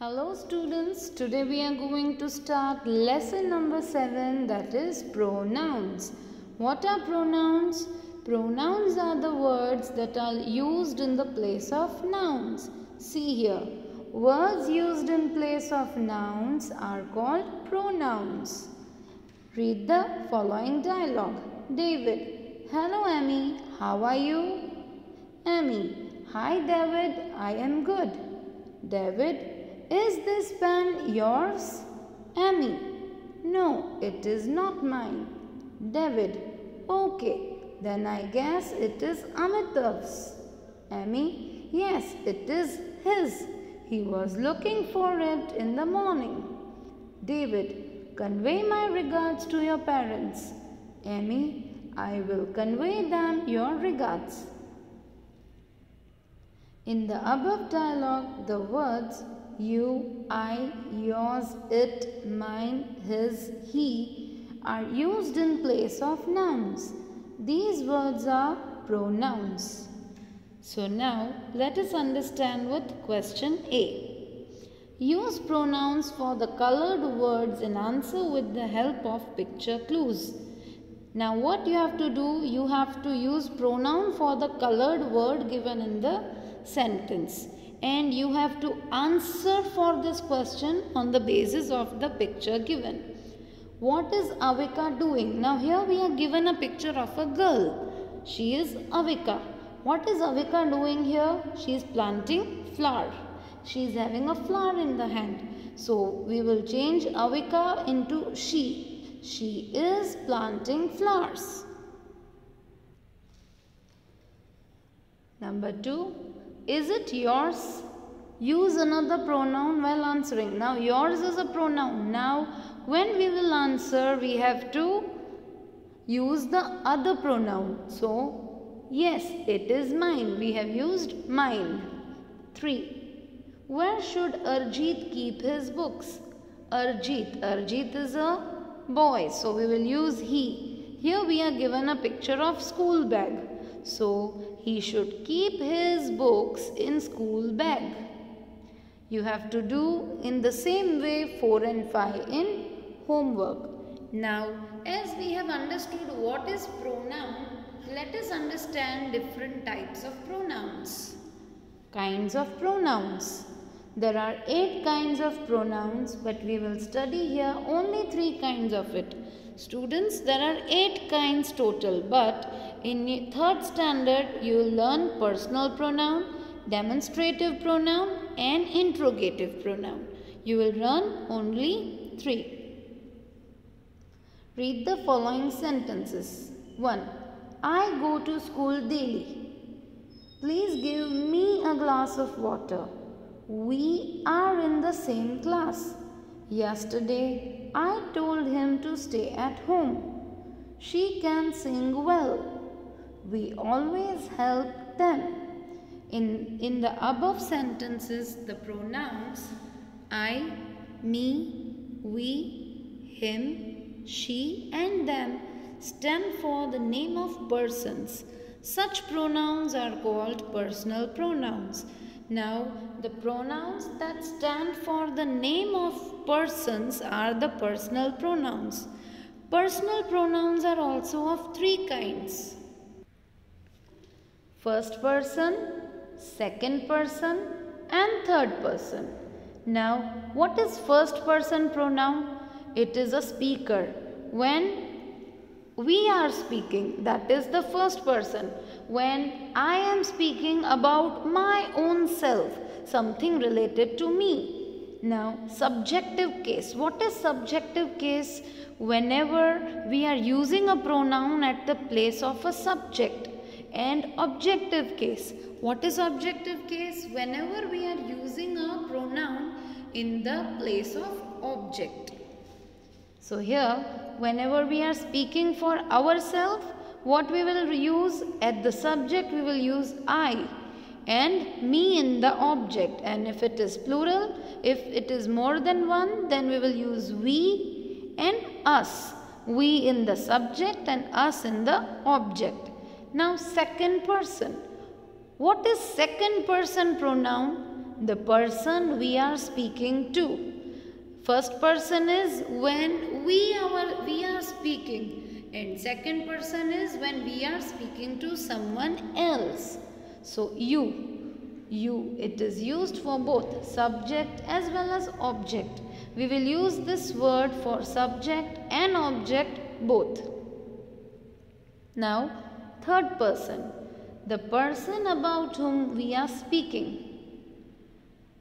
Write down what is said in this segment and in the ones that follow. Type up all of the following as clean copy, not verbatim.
Hello students, today we are going to start lesson number 7, that is pronouns. What are pronouns? Pronouns are the words that are used in the place of nouns. See here, words used in place of nouns are called pronouns. Read the following dialogue. David: hello Amy, how are you? Amy: hi David, I am good. David: is this pen yours? Amy: no, it is not mine. David: okay, then I guess it is Amitav's. Amy: yes, it is his. He was looking for it in the morning. David: convey my regards to your parents. Amy: I will convey them your regards. In the above dialogue, the words you, I, yours, it, mine, his, he are used in place of nouns. These words are pronouns. So now let us understand with question A. Use pronouns for the colored words and answer with the help of picture clues. Now what you have to do, you have to use pronoun for the colored word given in the sentence. And you have to answer for this question on the basis of the picture given. What is Avika doing? Now here we are given a picture of a girl. She is Avika. What is Avika doing here? She is planting flower. She is having a flower in the hand. So we will change Avika into she. She is planting flowers. Number 2. Is it yours? Use another pronoun while answering. Now yours is a pronoun. Now when we will answer, we have to use the other pronoun. So yes, it is mine. We have used mine. 3. Where should Arjit keep his books? Arjit is a boy. So we will use he. Here we are given a picture of school bag. So he should keep his books in school bag. You have to do in the same way 4 and 5 in homework. Now as we have understood what is pronoun, let us understand different types of pronouns. Kinds of pronouns. There are 8 kinds of pronouns, but we will study here only 3 kinds of it. Students, there are 8 kinds total, but in 3rd standard you will learn personal pronoun, demonstrative pronoun and interrogative pronoun. You will learn only 3. Read the following sentences. 1. I go to school daily. Please give me a glass of water. We are in the same class. Yesterday, I told him to stay at home. She can sing well. We always help them. In the above sentences, the pronouns I, me, we, him, she and them stand for the name of persons. Such pronouns are called personal pronouns. Now, the pronouns that stand for the name of persons are the personal pronouns. Personal pronouns are also of 3 kinds. First person, second person and third person. Now, what is first person pronoun? It is a speaker. When we are speaking, that is the first person. When I am speaking about my own self, something related to me. Now, subjective case. What is subjective case? Whenever we are using a pronoun at the place of a subject. And objective case. What is objective case? Whenever we are using a pronoun in the place of object. So here, whenever we are speaking for ourselves, what we will use at the subject, we will use I and me in the object. And if it is plural, if it is more than one, then we will use we and us. We in the subject and us in the object. Now second person. What is second person pronoun? the person we are speaking to. First person is when we are speaking, and second person is when we are speaking to someone else. So you, it is used for both subject as well as object. We will use this word for subject and object both. Now, third person, the person about whom we are speaking.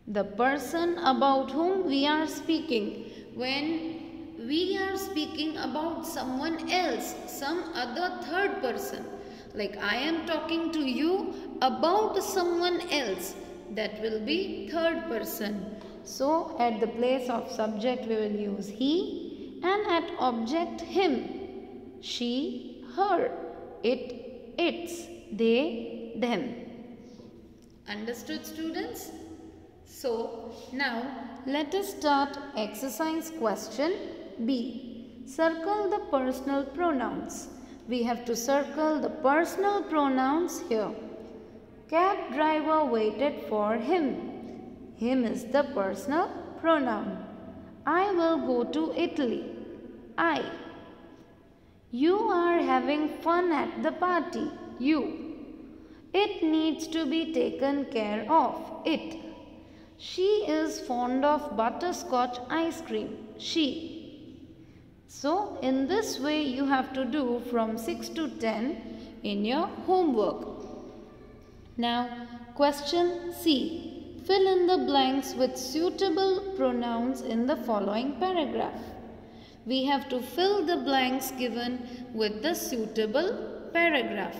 The person about whom we are speaking. When we are speaking about someone else, some other third person, like I am talking to you about someone else, that will be third person. So at the place of subject we will use he, and at object him, she, her, it, its, they, them. Understood, students? So now let us start exercise question B. Circle the personal pronouns. We have to circle the personal pronouns here. Cab driver waited for him. Him is the personal pronoun. I will go to Italy. I. You are having fun at the party. You. It needs to be taken care of. It. She is fond of butterscotch ice cream. She. So, in this way you have to do from 6 to 10 in your homework. Now, question C. Fill in the blanks with suitable pronouns in the following paragraph. We have to fill the blanks given with the suitable paragraph.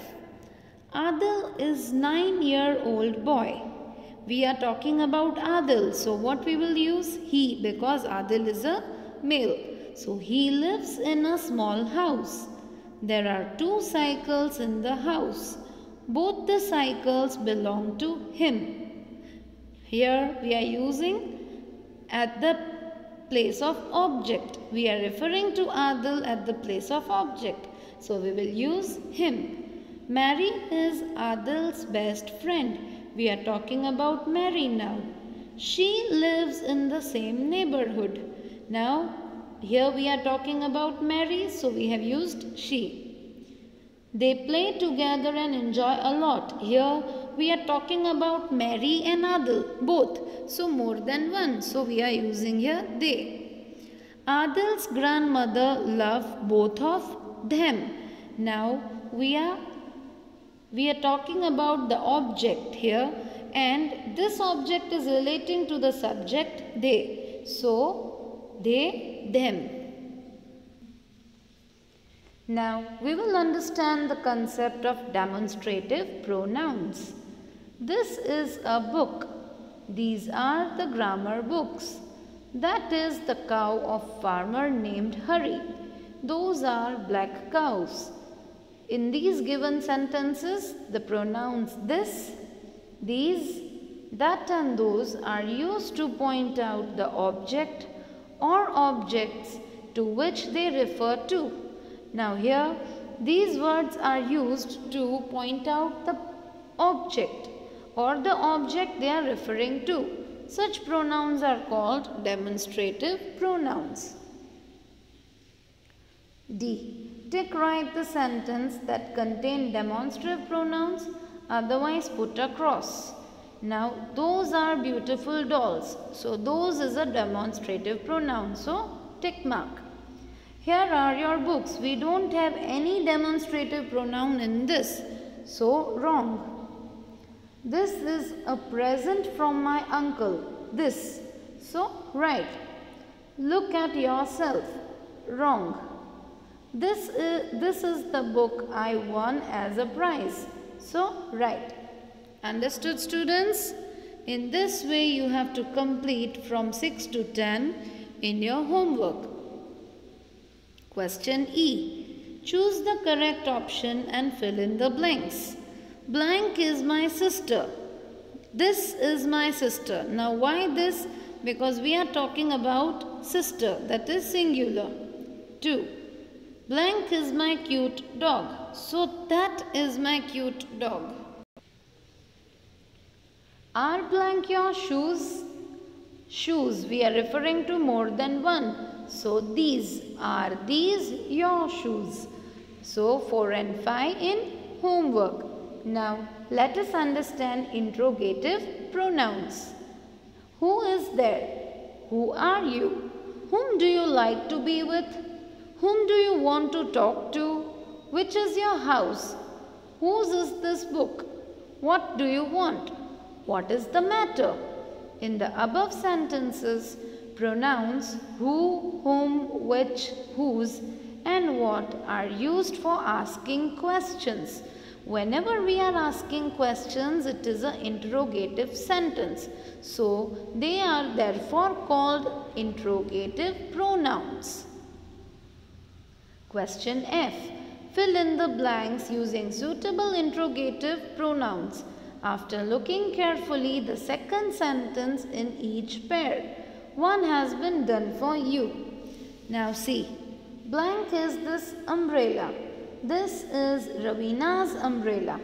Adil is 9-year-old boy. We are talking about Adil. So what we will use? He, because Adil is a male. So he lives in a small house. There are 2 cycles in the house. Both the cycles belong to him. Here we are using at the place of object. We are referring to Adil at the place of object. So we will use him. Mary is Adil's best friend. We are talking about Mary now. She lives in the same neighborhood. Now, here we are talking about Mary, so we have used she. They play together and enjoy a lot. Here we are talking about Mary and Adil, both. So, more than one. So, we are using here they. Adil's grandmother loved both of them. Now, we are talking about the object here, and this object is relating to the subject they. So, they, them. Now, we will understand the concept of demonstrative pronouns. This is a book. These are the grammar books. That is the cow of farmer named Hari. Those are black cows. In these given sentences, the pronouns this, these, that and those are used to point out the object or objects to which they refer to. Now here, these words are used to point out the object or the object they are referring to. Such pronouns are called demonstrative pronouns. D. Tick right the sentence that contain demonstrative pronouns, otherwise put a cross. Now, those are beautiful dolls. So, those is a demonstrative pronoun. So, tick mark. Here are your books. We don't have any demonstrative pronoun in this. So, wrong. This is a present from my uncle. This. So, right. Look at yourself. Wrong. This is the book I won as a prize. So, right. Understood, students? In this way, you have to complete from 6 to 10 in your homework. Question E. Choose the correct option and fill in the blanks. Blank is my sister. This is my sister. Now, why this? Because we are talking about sister, that is singular. 2. Blank is my cute dog. So, that is my cute dog. Are blank your shoes? Shoes, we are referring to more than one. So are these your shoes? So 4 and 5 in homework. Now let us understand interrogative pronouns. Who is there? Who are you? Whom do you like to be with? Whom do you want to talk to? Which is your house? Whose is this book? What do you want? What is the matter? In the above sentences, pronouns who, whom, which, whose and what are used for asking questions. Whenever we are asking questions, it is an interrogative sentence. So, they are therefore called interrogative pronouns. Question F. Fill in the blanks using suitable interrogative pronouns. After looking carefully the second sentence in each pair, one has been done for you. Now see, blank is this umbrella. This is Ravina's umbrella.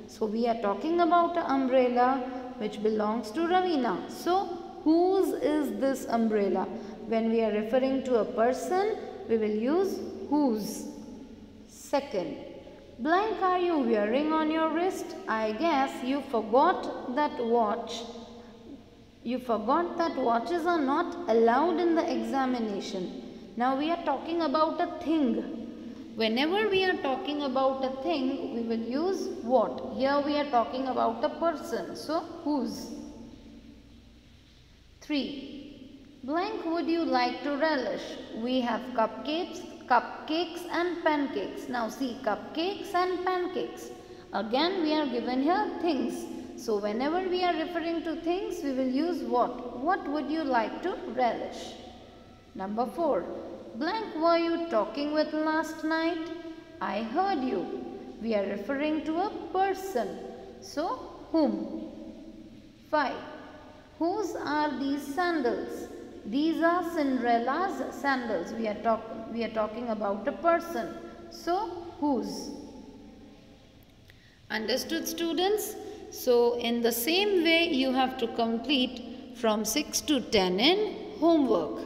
So we are talking about an umbrella which belongs to Ravina. So whose is this umbrella? When we are referring to a person, we will use whose. Second, blank are you wearing on your wrist? I guess you forgot that watch. You forgot that watches are not allowed in the examination. Now we are talking about a thing. Whenever we are talking about a thing, we will use what? Here we are talking about a person. So, whose? 3. Blank would you like to relish? We have cupcakes and pancakes. Now see, cupcakes and pancakes. Again we are given here things. So whenever we are referring to things, we will use what? What would you like to relish? Number 4. Blank were you talking with last night? I heard you. We are referring to a person. So whom? 5. Whose are these sandals? These are Cinderella's sandals. We are talking about a person. So whose? Understood, students? So in the same way you have to complete from 6 to 10 in homework.